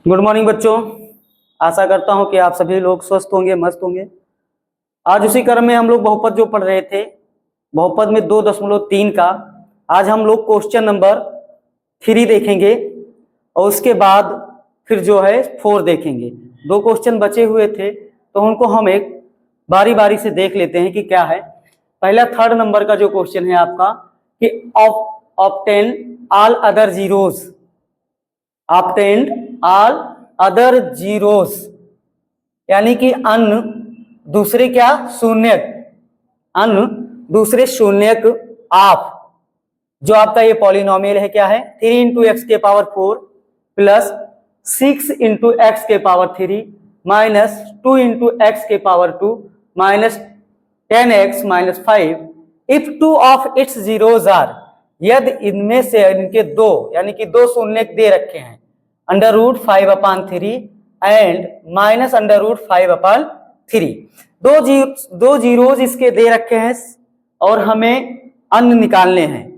Good morning बच्चों। आशा करता हूं कि आप सभी लोग स्वस्थ होंगे, मस्त होंगे। आज उसी क्रम में हम लोग बहुपद जो पढ़ रहे थे, बहुपद में 2.3 का आज हम लोग क्वेश्चन नंबर 3 देखेंगे और उसके बाद फिर जो है 4 देखेंगे। 2 क्वेश्चन बचे हुए थे तो उनको हम एक बारी बारी से देख लेते हैं कि क्या है। पहला 3rd नंबर का जो क्वेश्चन है आपका कि obtain all other zeros, obtained all other zeros, यानी कि अन्य दूसरे क्या शून्यक, अन्य दूसरे शून्यक आप जो आपका ये पॉलिनोमियल है क्या है 3 इंटू एक्स के पावर 4 प्लस 6 इंटू एक्स के पावर 3 माइनस 2 इंटू एक्स के power 2 minus 10x minus 5 if 2 of its zeros are, यदि इनमें से इनके दो यानी कि दो शून्यक दे रखे हैं under root 5/3 and minus under root 5/3, दो जीरोज इसके दे रखे हैं और हमें अन्य निकालने हैं।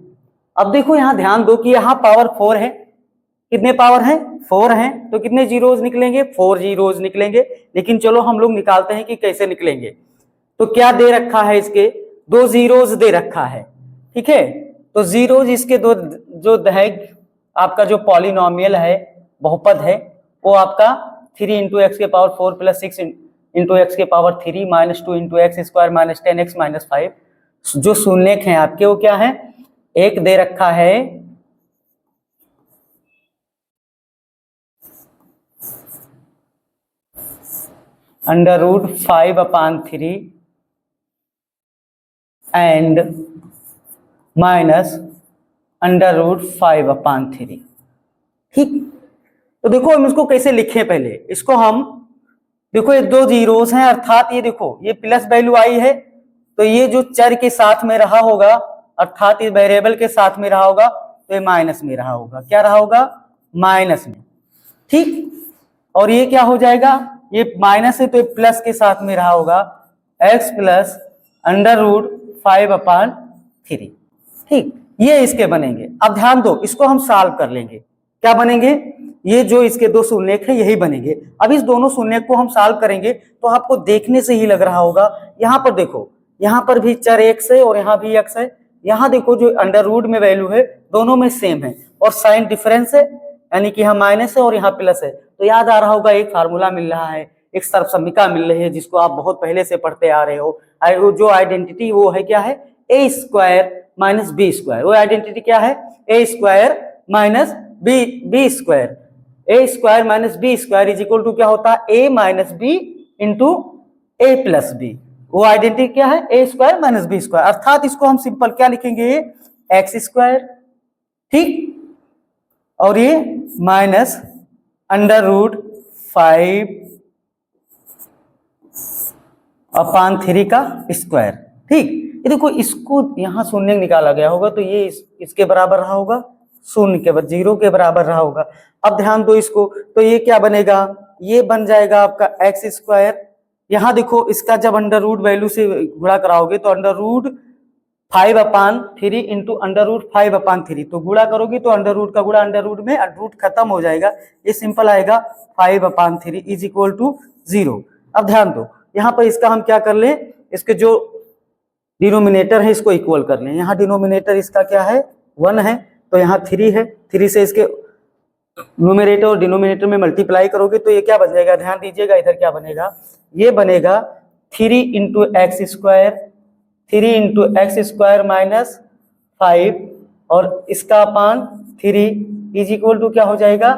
अब देखो यहां ध्यान दो कि यहां पावर 4 है, कितने पावर है 4 है, तो कितने जीरोज निकलेंगे 4 जीरोज निकलेंगे। लेकिन चलो हम लोग निकालते हैं कि कैसे निकलेंगे। तो क्या दे रखा है, इसके दो जीरोज दे रखा है, ठीक है। तो जीरोज इसके दो जो है आपका जो पॉलिनोमियल है बहुपद है वो आपका 3 इंटू एक्स के पावर 4 प्लस 6 इंटू एक्स के power 3 minus 2 into x square minus 10x minus 5, जो शून्यक हैं आपके वो क्या है, एक दे रखा है under root 5/3 and minus under root 5/3, ठीक। तो देखो हम इसको कैसे लिखें, पहले इसको हम देखो ये दो जीरोस हैं अर्थात ये देखो ये प्लस वैल्यू आई है तो ये जो चर के साथ में रहा होगा अर्थात ये वेरिएबल के साथ में रहा होगा तो ये माइनस में रहा होगा, क्या रहा होगा माइनस में, ठीक। और ये क्या हो जाएगा, ये माइनस है तो ये प्लस के साथ में रहा होगा x प्लस अंडर रूट 5/3, ठीक। ये इसके बनेंगे। अब ध्यान दो इसको हम सॉल्व कर लेंगे, क्या बनेंगे, ये जो इसके दो शून्यक है यही बनेंगे। अब इस दोनों शून्यक को हम सॉल्व करेंगे तो आपको देखने से ही लग रहा होगा, यहां पर देखो यहां पर भी चर x है और यहां भी x है, यहां देखो जो अंडर रूट में वैल्यू है दोनों में सेम है और साइन डिफरेंस है यानी कि यहाँ माइनस है और यहाँ प्लस है। तो याद आ रहा होगा एक फार्मूला मिल रहा है, एक सर्वसम्मिका मिल रही है जिसको आप बहुत पहले से पढ़ते आ रहे हो, जो आइडेंटिटी वो है क्या है a square minus B square. वो आइडेंटिटी क्या है a square minus B square, A square minus B square is equal to क्या होता है A minus B into A plus B. वो आइडेंटिटी क्या है A square minus B square, अर्थात इसको हम सिंपल क्या लिखेंगे एक्स स्क्वायर, ठीक, और ये माइनस अंडर रूट 5/3 का स्क्वायर, ठीक। ये देखो इसको यहां शून्य निकाला गया होगा तो ये इसके बराबर रहा होगा, शून्य के बाद 0 के बराबर रहा होगा। अब ध्यान दो इसको, तो ये क्या बनेगा, ये बन जाएगा आपका एक्स स्क्वायर। यहां देखो इसका जब अंडर रूट वैल्यू से गुणा कराओगे तो under root 5/3 into under root 5/3, तो गुणा करोगे तो अंडर रूट का गुणा अंडर रूट में रूट खत्म हो जाएगा, ये सिंपल आएगा 5/3 इज इक्वल टू 0। अब ध्यान दो यहाँ पर इसका हम क्या कर ले, इसके जो डिनोमिनेटर है इसको इक्वल कर लें। यहाँ डिनोमिनेटर इसका क्या है 1 है तो यहाँ 3 है, 3 से इसके न्यूमरेटर और डिनोमिनेटर में मल्टीप्लाई करोगे तो ये क्या बन जाएगा, ध्यान दीजिएगा इधर क्या बनेगा, ये बनेगा 3 into x square, 3 into x square minus 5 और इसका अपान 3 इज इक्वल टू क्या हो जाएगा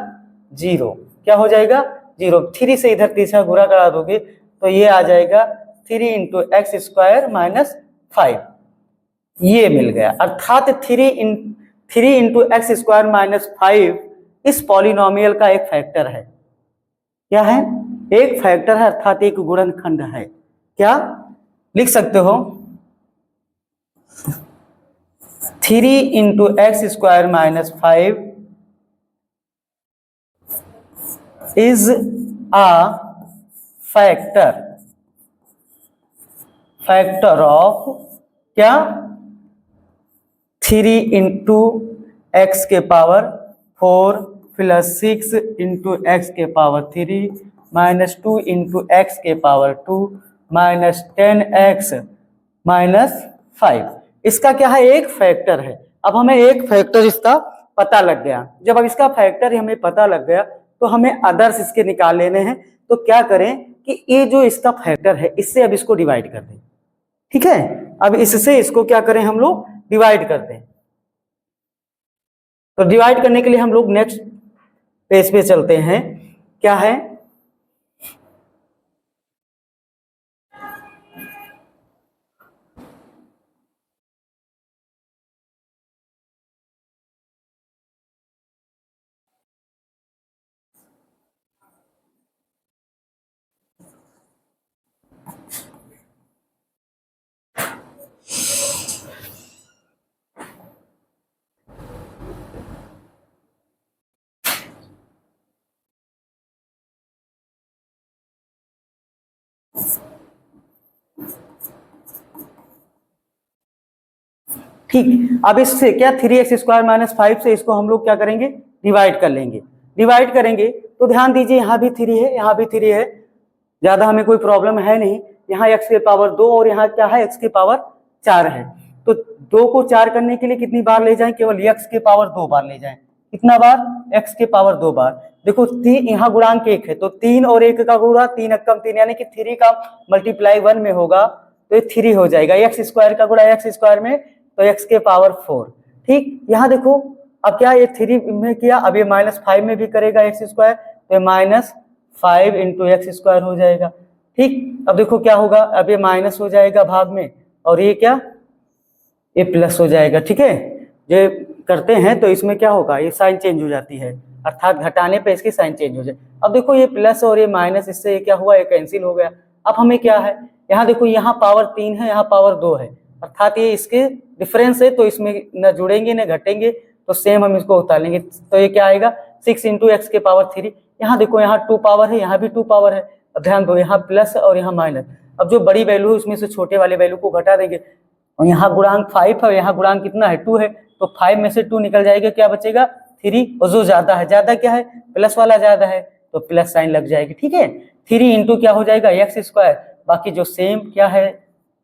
0, क्या हो जाएगा 0। 3 से इधर तीसरा गुणा करा दोगे तो ये आ जाएगा 3 इंटू एक्स स्क्वायर माइनस 5, ये मिल गया। अर्थात 3 इंटू एक्स स्क्वायर माइनस 5 इस पॉलिनोमियल का एक फैक्टर है, क्या है एक फैक्टर है अर्थात एक गुणनखंड है। क्या लिख सकते हो 3 into x square minus 5 is a factor of क्या 3 इंटू एक्स के पावर 4 प्लस 6 इंटू एक्स के पावर 3 माइनस 2 इंटू एक्स के पावर 2 माइनस 10x माइनस 5। इसका क्या है, एक फैक्टर है। अब हमें एक फैक्टर इसका पता लग गया। जब अब इसका फैक्टर हमें पता लग गया तो हमें अदर्स इसके निकाल लेने हैं। तो क्या करें कि ये जो इसका फैक्टर है इससे अब इसको डिवाइड कर दें। ठीक है, अब इससे इसको क्या करें, हम लोग डिवाइड कर दें। तो डिवाइड करने के लिए हम लोग नेक्स्ट पेज पे चलते हैं। क्या है, ठीक। अब इससे क्या 3x स्क्वायर माइनस 5 से इसको हम लोग क्या करेंगे, डिवाइड कर लेंगे। डिवाइड करेंगे तो ध्यान दीजिए यहाँ भी 3 है, यहाँ भी 3 है, ज्यादा हमें कोई प्रॉब्लम है नहीं। यहाँ x के पावर 2 और यहाँ क्या है, x के पावर 4 है। तो 2 को 4 करने के लिए कितनी बार ले जाएं, केवल x के पावर 2 बार ले जाएं। कितना बार, x के पावर 2 बार। देखो यहाँ गुणांक 1 है तो 3 और 1 का गुणा 3 एकम 3 यानी कि 3 का मल्टीप्लाई 1 में होगा तो ये 3 हो जाएगा। x स्क्वायर का गुणा x स्क्वायर में तो x के पावर 4। ठीक, यहाँ देखो अब क्या ये 3 में किया, अब ये माइनस 5 में भी करेगा x स्क्वायर तो ये माइनस 5 इंटू एक्स स्क्वायर हो जाएगा। ठीक, अब देखो क्या होगा, अब ये माइनस हो जाएगा भाग में और ये क्या, ये प्लस हो जाएगा। ठीक है, ये करते हैं तो इसमें क्या होगा, ये साइन चेंज हो जाती है, अर्थात घटाने पे इसकी साइन चेंज हो जाए। अब देखो ये प्लस और ये माइनस, इससे ये क्या हुआ, ये कैंसिल हो गया। अब हमें क्या है, यहाँ देखो यहाँ पावर 3 है, यहाँ पावर 2 है, अर्थात ये इसके डिफरेंस है तो इसमें न जुड़ेंगे न घटेंगे, तो सेम हम इसको उतारेंगे। तो ये क्या आएगा, 6 इंटू एक्स के पावर 3। यहाँ देखो यहाँ 2 पावर है, यहाँ भी 2 पावर है। अब ध्यान दो यहाँ प्लस और यहाँ माइनस। अब जो बड़ी वैल्यू है उसमें से छोटे वाले वैल्यू को घटा देंगे। और यहाँ गुणांक 5 है, यहाँ गुणांक कितना है, 2 है, तो 5 में से 2 निकल जाएगा, क्या बचेगा 3। और जो ज्यादा है, ज्यादा क्या है, प्लस वाला ज्यादा है तो प्लस साइन लग जाएगी। ठीक है, 3 इंटू क्या हो जाएगा एक्स स्क्वायर, बाकी जो सेम क्या है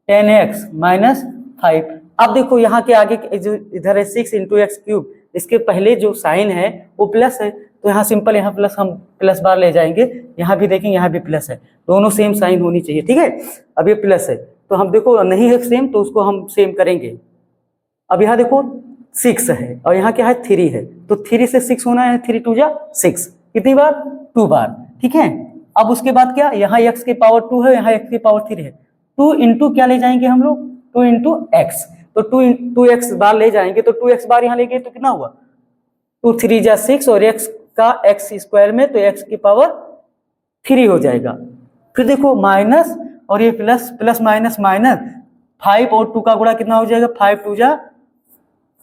10x माइनस 5। अब देखो यहाँ के आगे जो इधर है 6 इंटू एक्स क्यूब, इसके पहले जो साइन है वो प्लस है तो यहाँ सिंपल यहाँ प्लस हम प्लस बार ले जाएंगे। यहाँ भी देखेंगे यहाँ भी प्लस है, दोनों सेम साइन होनी चाहिए। ठीक है, अब ये प्लस है तो हम देखो नहीं है सेम तो उसको हम सेम करेंगे। अब यहाँ देखो 6 है और यहाँ क्या है 3 है, तो 3 से 6 होना है, 3 2 जा 6, कितनी बार 2 बार। ठीक है, अब उसके बाद क्या, यहाँ x के पावर 2 है, यहाँ x के पावर 3 है, 2 इंटू क्या ले जाएंगे हम लोग, 2 इंटू एक्स, तो 2x बार ले जाएंगे तो 2x बार यहाँ ले गए तो कितना हुआ 2 3 जा 6 और x का x स्क्वायर में तो x की पावर 3 हो जाएगा। फिर देखो माइनस और ये प्लस, प्लस माइनस माइनस, 5 और 2 का गुणा कितना हो जाएगा, 5 2 जा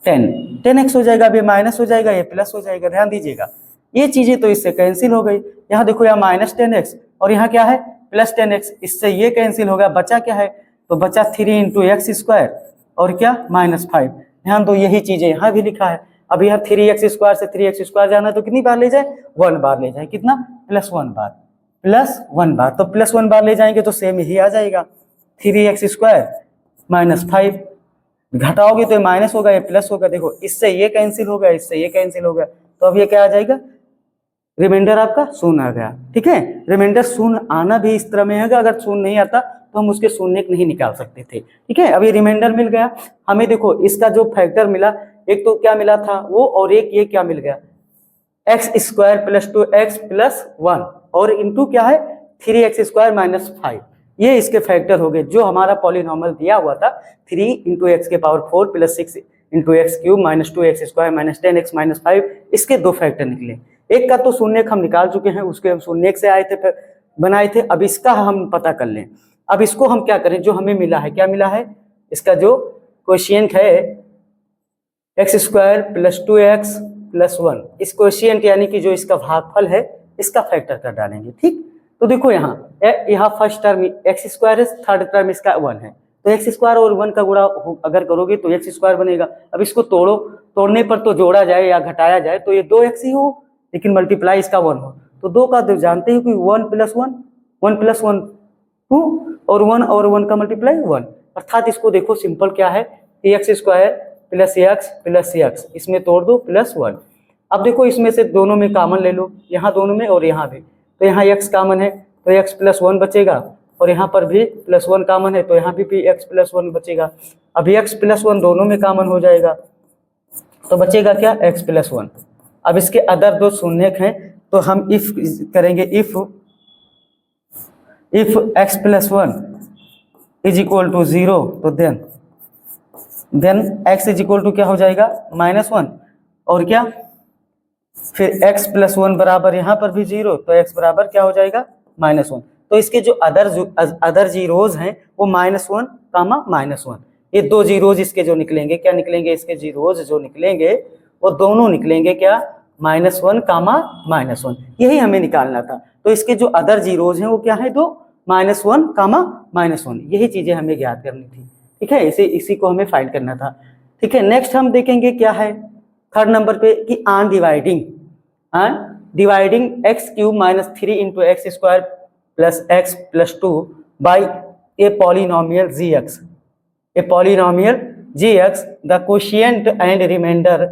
10, 10x हो जाएगा। अब ये माइनस हो जाएगा, ये प्लस हो जाएगा। ध्यान दीजिएगा ये चीजें तो इससे कैंसिल हो गई। यहाँ देखो यहाँ माइनस 10x और यहाँ क्या है प्लस 10x, इससे ये कैंसिल हो गया, बचा क्या है, तो बचा 3 इंटू एक्स स्क्वायर और क्या माइनस 5। ध्यान दो यही चीजें यहाँ भी लिखा है। अब यहाँ 3x स्क्वायर से 3x स्क्वायर जाना है तो कितनी बार ले जाए, 1 बार ले जाए, कितना प्लस 1 बार, प्लस 1 बार, तो प्लस 1 बार ले जाएंगे तो सेम यही आ जाएगा 3x स्क्वायर माइनस 5। घटाओगे तो ये माइनस होगा, ये प्लस होगा। देखो इससे ये कैंसिल हो गया, इससे ये कैंसिल हो गया, तो अब ये क्या आ जाएगा, रिमाइंडर आपका शून्य आ गया। ठीक है, रिमाइंडर शून्य आना भी इस तरह में है, अगर शून्य नहीं आता तो हम उसके शून्य नहीं निकाल सकते थे। ठीक है, अब ये रिमाइंडर मिल गया हमें। देखो इसका जो फैक्टर मिला, एक तो क्या मिला था वो, और एक ये क्या मिल गया x square plus 2x plus 1 और इंटू क्या है 3x स्क्वायर माइनस 5, ये इसके फैक्टर हो गए। जो हमारा पॉलिनॉमियल दिया हुआ था 3 इंटू एक्स के power 4 plus 6 into x cube minus 2x square minus 10x minus 5, इसके दो फैक्टर निकले। एक का तो शून्य हम निकाल चुके हैं, उसके हम शून्य से आए थे फिर बनाए थे। अब इसका हम पता कर लें। अब इसको हम क्या करें, जो हमें मिला है, क्या मिला है, इसका जो क्वोशिएंट है x square plus 2x plus 1, इस क्वोशिएंट यानी कि जो इसका भागफल है इसका फैक्टर कर डालेंगे। ठीक, तो देखो यहाँ फर्स्ट टर्म एक्स स्क्वायर है, थर्ड टर्म इसका 1 है, तो एक्स स्क्वायर और 1 का गुणा अगर करोगे तो एक्स स्क्वायर बनेगा। अब इसको तोड़ो, तोड़ने पर तो जोड़ा जाए या घटाया जाए तो ये 2x ही हो, लेकिन मल्टीप्लाई इसका 1 हो, तो 2 का तो जानते हो कि 1 + 1 1 + 1 2 और 1 और 1 का मल्टीप्लाई 1, अर्थात इसको देखो सिंपल क्या है, x² + x, इसमें तोड़ दो +1। अब देखो इसमें से दोनों में कॉमन ले लो, यहाँ दोनों में और यहाँ भी, तो यहाँ x कॉमन है तो x + 1 बचेगा, और यहाँ पर भी +1 कॉमन है तो यहाँ भी x + 1 बचेगा। अभी x + 1 दोनों में कॉमन हो जाएगा तो बचेगा क्या, x + 1। अब इसके अदर दो शून्यक हैं तो हम इफ करेंगे, इफ x + 1 = 0, तो देन x = क्या हो जाएगा, -1, और क्या फिर x + 1 बराबर यहाँ पर भी 0, तो x बराबर क्या हो जाएगा, -1। तो इसके जो अदर जीरोज हैं वो -1, -1, ये दो जीरोज इसके जो निकलेंगे, क्या निकलेंगे, इसके जीरोज जो निकलेंगे वो दोनों निकलेंगे क्या, -1, -1, यही हमें निकालना था। तो इसके जो अदर जीरोज हैं वो क्या है, दो, -1, -1, यही चीजें हमें ज्ञात करनी थी। ठीक है, इसी को हमें फाइंड करना था। ठीक है, नेक्स्ट हम देखेंगे क्या है थर्ड नंबर पे कि on dividing x³ - 3 × x² + x + 2 by a polynomial gx, the quotient and remainder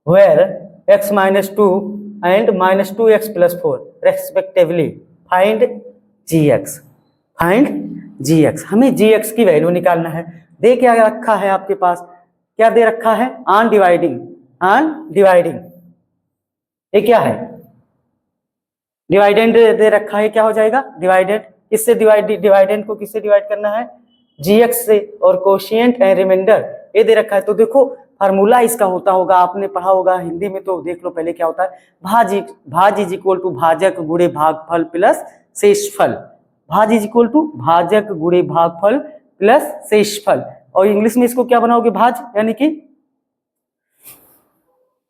where x - 2 and -2x + 4 respectively, find gx। हमें gx की वैल्यू निकालना है। दे क्या रखा है आपके पास, क्या दे रखा है, ऑन डिवाइडिंग, ये क्या है, डिवाइडेंड दे रखा है, क्या हो जाएगा, डिवाइडेड, किससे डिवाइडेंड को किससे डिवाइड करना है, gx से, और कोशिएंट एंड रिमाइंडर ये दे रखा है। तो देखो फार्मूला इसका होता होगा, आपने पढ़ा होगा हिंदी में, तो देख लो पहले क्या होता है, भाज = भाजक गुणे भागफल प्लस शेषफल, भाज = भाजक गुणे भागफल प्लस शेषफल, और इंग्लिश में इसको क्या बनाओगे, भाज यानी कि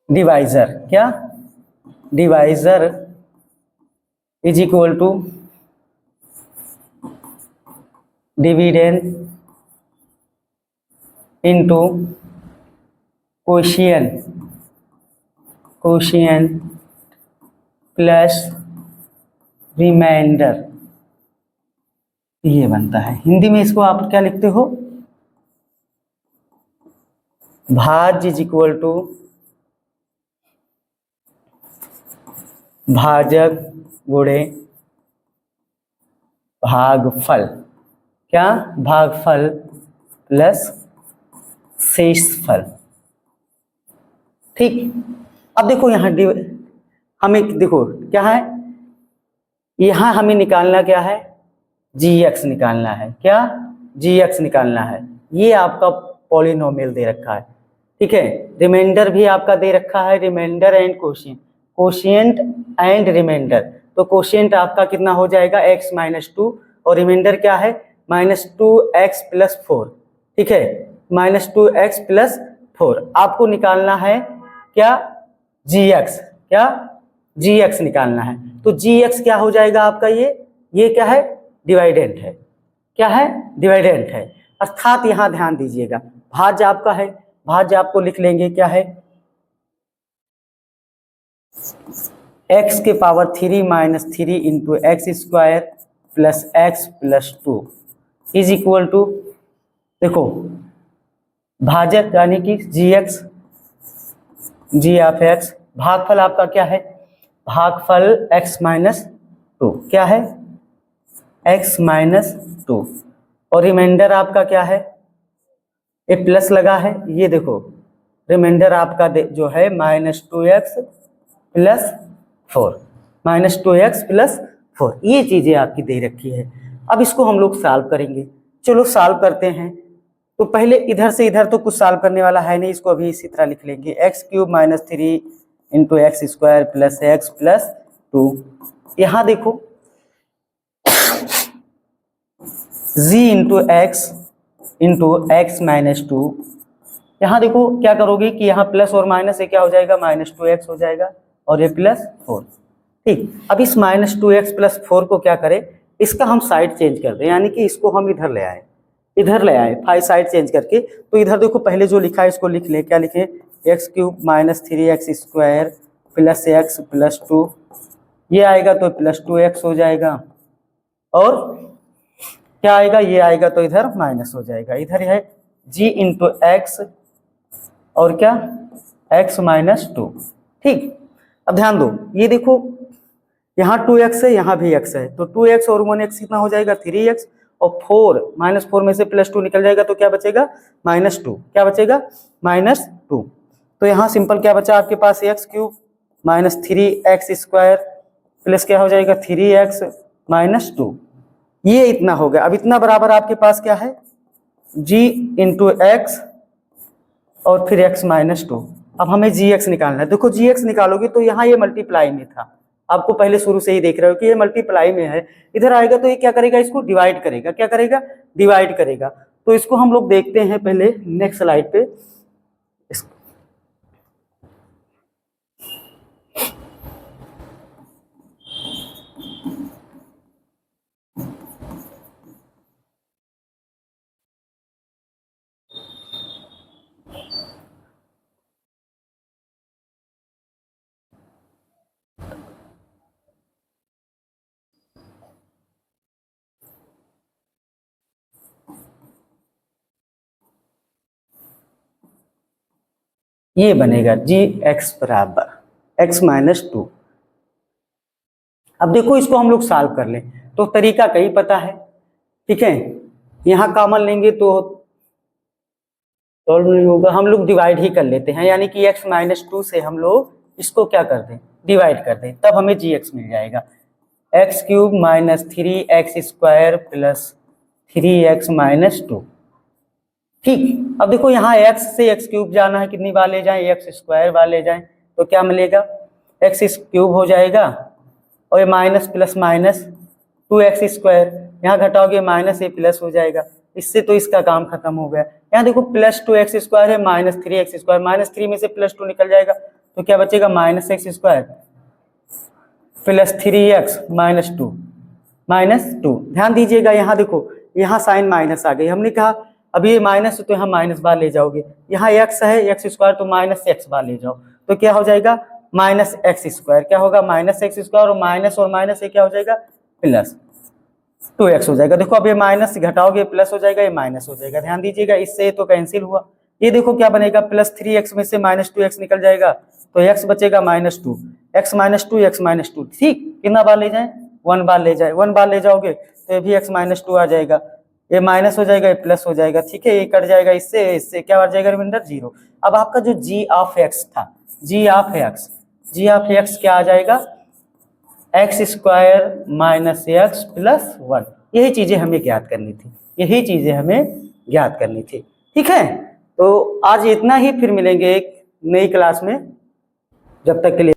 डिवाइजर, क्या, divisor = dividend into quotient plus remainder, ये बनता है। हिंदी में इसको आप क्या लिखते हो, भाज = भाजक गुणे भागफल, क्या, भागफल प्लस शेषफल। ठीक, अब देखो यहाँ हमें देखो क्या है, यहाँ हमें निकालना क्या है, gx निकालना है, क्या, gx निकालना है। ये आपका पॉलिनोमियल दे रखा है, ठीक है, रिमाइंडर भी आपका दे रखा है, remainder and quotient and remainder, तो कोशिएंट आपका कितना हो जाएगा, x - 2, और रिमाइंडर क्या है, -2x + 4, ठीक है, -2x + 4। आपको निकालना है क्या, gx, क्या, gx निकालना है। तो gx क्या हो जाएगा आपका, ये क्या है, डिवाइडेंट है, क्या है, डिवाइडेंट है, अर्थात यहाँ ध्यान दीजिएगा, भाज्य आपका है, भाज्य आपको लिख लेंगे क्या है, x⁻³ - 3 × x² + x + 2 = देखो भाजक यानी कि gx, g(x), भागफल आपका क्या है, भागफल x - 2, क्या है, x - 2, और रिमाइंडर आपका क्या है, ये प्लस लगा है, ये देखो रिमाइंडर आपका जो है -2x + 4, -2x + 4, ये चीजें आपकी दे रखी है। अब इसको हम लोग सॉल्व करेंगे, चलो सॉल्व करते हैं। तो पहले इधर से इधर तो कुछ सॉल्व करने वाला है नहीं, इसको अभी इसी तरह लिख लेंगे, x³ - 3 × x² + x + 2। यहाँ देखो g × x - 2, यहाँ देखो क्या करोगे कि यहाँ प्लस और माइनस से क्या हो जाएगा, -2x हो जाएगा, और ये +4। ठीक, अब इस -2x + 4 को क्या करें, इसका हम साइड चेंज कर दें, यानी कि इसको हम इधर ले आए, 5 साइड चेंज करके। तो इधर देखो पहले जो लिखा है इसको लिख ले, क्या लिखे, x³ - 3x² plus x plus 2, ये आएगा तो प्लस 2x हो जाएगा, और क्या आएगा, ये आएगा तो इधर माइनस हो जाएगा, इधर है g इंटू एक्स और क्या x माइनस 2। ठीक, अब ध्यान दो, ये देखो यहाँ 2x है, यहाँ भी x है, तो 2x और 1x कितना हो जाएगा 3x, और 4 -4 में से +2 निकल जाएगा तो क्या बचेगा -2, क्या बचेगा -2। तो यहाँ सिंपल क्या बचा आपके पास x³ माइनस 3x² प्लस क्या हो जाएगा 3x माइनस 2, ये इतना हो गया। अब इतना बराबर आपके पास क्या है g इंटू एक्स और फिर x माइनस 2। अब हमें gx निकालना है। देखो gx निकालोगे तो यहाँ ये मल्टीप्लाई में था, आपको पहले शुरू से ही देख रहे हो कि ये मल्टीप्लाई में है, इधर आएगा तो ये क्या करेगा, इसको डिवाइड करेगा, क्या करेगा डिवाइड करेगा। तो इसको हम लोग देखते हैं पहले नेक्स्ट स्लाइड पे। ये बनेगा gx बराबर x माइनस 2। अब देखो इसको हम लोग सॉल्व कर लें तो तरीका कहीं पता है, ठीक है, यहाँ कॉमन लेंगे तो सॉल्व नहीं होगा, हम लोग डिवाइड ही कर लेते हैं, यानी कि x माइनस 2 से हम लोग इसको क्या कर दें डिवाइड कर दें, तब हमें gx मिल जाएगा x³ minus 3x² plus 3x minus 2। ठीक, अब देखो यहाँ x से x³ जाना है, कितनी बार ले जाएं x² बार ले जाएं, तो क्या मिलेगा x³ हो जाएगा, और ये माइनस प्लस माइनस 2x², यहाँ घटाओगे माइनस, ये प्लस हो जाएगा, इससे तो इसका काम खत्म हो गया। यहाँ देखो प्लस 2x² है माइनस 3x², माइनस 3 में से प्लस 2 निकल जाएगा तो क्या बचेगा -x² प्लस 3x माइनस 2। ध्यान दीजिएगा, यहाँ देखो यहाँ साइन माइनस आ गई, हमने कहा अब ये माइनस तो यहाँ माइनस बार ले जाओगे, यहाँ x है x² तो माइनस x बार ले जाओ तो क्या हो जाएगा -x², क्या होगा -x², और माइनस ये क्या हो जाएगा प्लस 2x हो जाएगा। देखो अब ये माइनस घटाओगे प्लस हो जाएगा, ये माइनस हो जाएगा, ध्यान दीजिएगा, इससे तो कैंसिल हुआ। ये देखो क्या बनेगा प्लस 3x में से -2x निकल जाएगा तो x बचेगा -2, x माइनस 2। ठीक, कितना बार ले जाए 1 बार ले जाए, 1 बार ले जाओगे तो ये भी x माइनस 2 आ जाएगा, ये माइनस हो जाएगा, ये प्लस हो जाएगा, ठीक है, ये कट जाएगा, इससे क्या बच जाएगा रिमाइंडर 0। अब आपका जो g ऑफ x था, g ऑफ x क्या आ जाएगा x² माइनस x प्लस 1। यही चीजें हमें ज्ञात करनी थी, ठीक है। तो आज इतना ही, फिर मिलेंगे एक नई क्लास में, जब तक के लिए।